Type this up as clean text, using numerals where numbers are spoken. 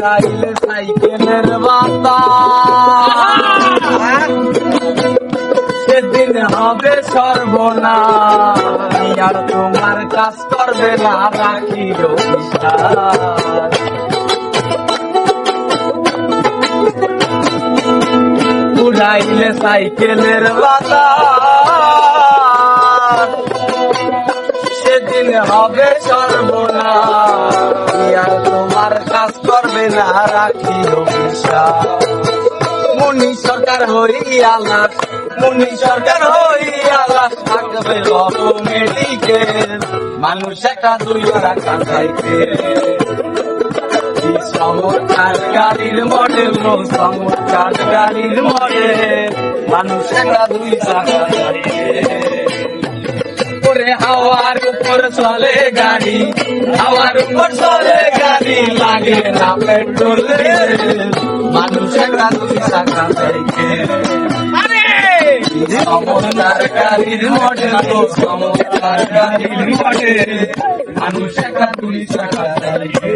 উড়াইলে সাইকেলের বাতা সেদিন হবে সর্বনাশ আর তোমার কাজ করবে না রাখিল বিশ্বাস উড়াইলে সাইকেলের বাতা সেদিন হবে সর্বনাশ আর তোমার কাজ করবে না রাখিল বিশ্বাস মুনি সরকার হইয়ালা মুনি সরকার হইয়ালা থাকবে অটোমেটিকের মানুষ একটা দুই টাকা চাইতে চমৎকার গাড়ির মডেল চমৎকার গাড়ির মডেল মানুষ একটা দুই টাকা চাইতে হাওয়ার উপর চলে গাড়ি হাওয়ার উপর চলে গাড়ি লাগে না পেট্রোল মানুষ একটা দুই টাকা চাইতে চমৎকার গাড়ির মডেল চমৎকার গাড়ির মডেল মানুষ একটা দুই টাকা চাইতে